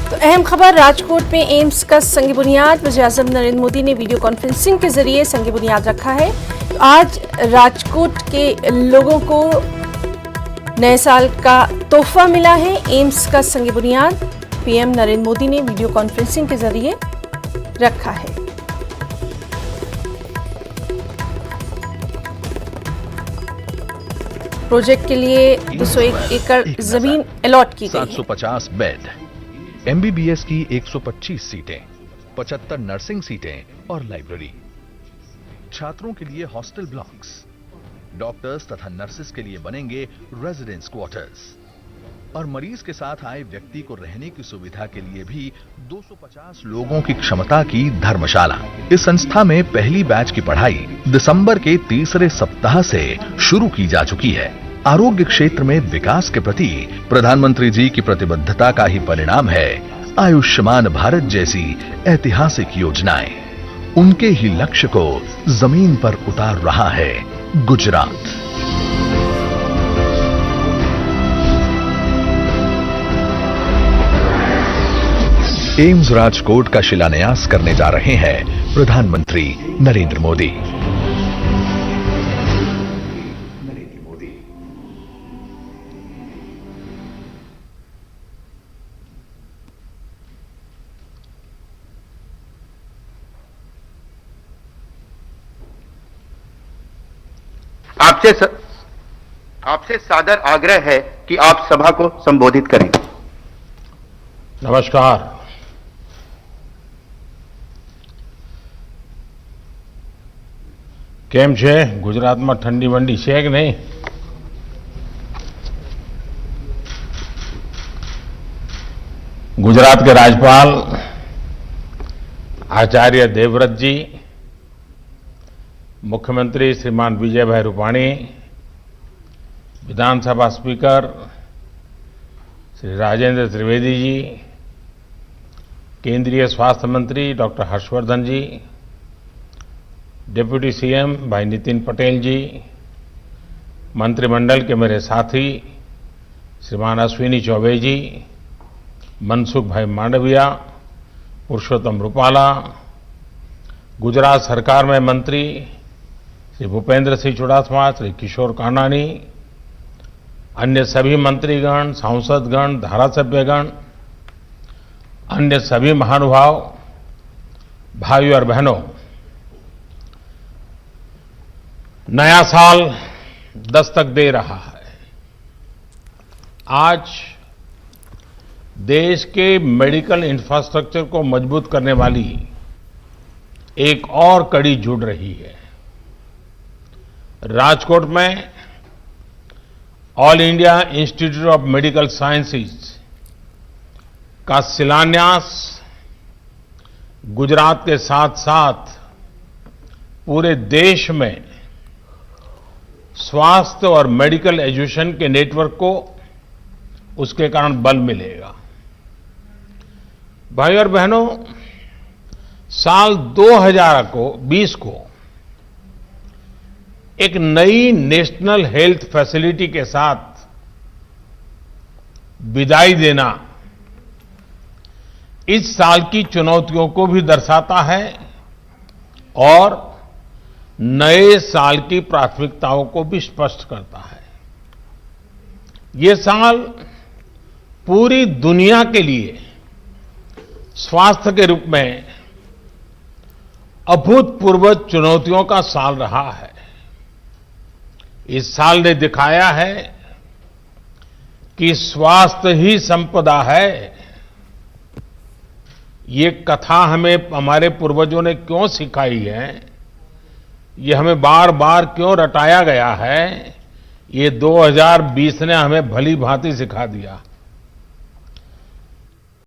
तो अहम खबर, राजकोट में एम्स का संग बुनियाद। वज़ीर-ए-आज़म नरेंद्र मोदी ने वीडियो कॉन्फ्रेंसिंग के जरिए संग बुनियाद रखा है। तो आज राजकोट के लोगों को नए साल का तोहफा मिला है, एम्स का संग बुनियाद पीएम नरेंद्र मोदी ने वीडियो कॉन्फ्रेंसिंग के जरिए रखा है। प्रोजेक्ट के लिए 201 एकड़ जमीन अलॉट की गई है। 750 बेड, एमबीबीएस की 125 सीटें, 75 नर्सिंग सीटें और लाइब्रेरी, छात्रों के लिए हॉस्टल ब्लॉक्स, डॉक्टर्स तथा नर्सेस के लिए बनेंगे रेजिडेंस क्वार्टर्स और मरीज के साथ आए व्यक्ति को रहने की सुविधा के लिए भी 250 लोगों की क्षमता की धर्मशाला। इस संस्था में पहली बैच की पढ़ाई दिसंबर के तीसरे सप्ताह से शुरू की जा चुकी है। आरोग्य क्षेत्र में विकास के प्रति प्रधानमंत्री जी की प्रतिबद्धता का ही परिणाम है आयुष्मान भारत जैसी ऐतिहासिक योजनाएं। उनके ही लक्ष्य को जमीन पर उतार रहा है गुजरात। एम्स राजकोट का शिलान्यास करने जा रहे हैं प्रधानमंत्री नरेंद्र मोदी। आपसे सादर आग्रह है कि आप सभा को संबोधित करें। नमस्कार। केम छे? गुजरात में ठंडी वंडी छे कि नहीं? गुजरात के राज्यपाल आचार्य देवव्रत जी, मुख्यमंत्री श्रीमान विजय भाई रूपाणी, विधानसभा स्पीकर श्री राजेंद्र त्रिवेदी जी, केंद्रीय स्वास्थ्य मंत्री डॉक्टर हर्षवर्धन जी, डिप्टी सीएम भाई नितिन पटेल जी, मंत्रिमंडल के मेरे साथी श्रीमान अश्विनी चौबे जी, मनसुख भाई मांडविया, पुरुषोत्तम रूपाला, गुजरात सरकार में मंत्री श्री भूपेंद्र सिंह चुड़ासमा, श्री किशोर कानानी, अन्य सभी मंत्रीगण, सांसदगण, धारासभ्यगण, अन्य सभी महानुभाव, भाई और बहनों, नया साल दस्तक दे रहा है। आज देश के मेडिकल इंफ्रास्ट्रक्चर को मजबूत करने वाली एक और कड़ी जुड़ रही है। राजकोट में all India institute of medical sciences का शिलान्यास गुजरात के साथ साथ पूरे देश में स्वास्थ्य और मेडिकल एजुकेशन के नेटवर्क को उसके कारण बल मिलेगा। भाई और बहनों, साल 2020 को एक नई नेशनल हेल्थ फैसिलिटी के साथ विदाई देना इस साल की चुनौतियों को भी दर्शाता है और नए साल की प्राथमिकताओं को भी स्पष्ट करता है। ये साल पूरी दुनिया के लिए स्वास्थ्य के रूप में अभूतपूर्व चुनौतियों का साल रहा है। इस साल ने दिखाया है कि स्वास्थ्य ही संपदा है। ये कथा हमें हमारे पूर्वजों ने क्यों सिखाई है, ये हमें बार बार क्यों रटाया गया है, ये 2020 ने हमें भली भांति सिखा दिया।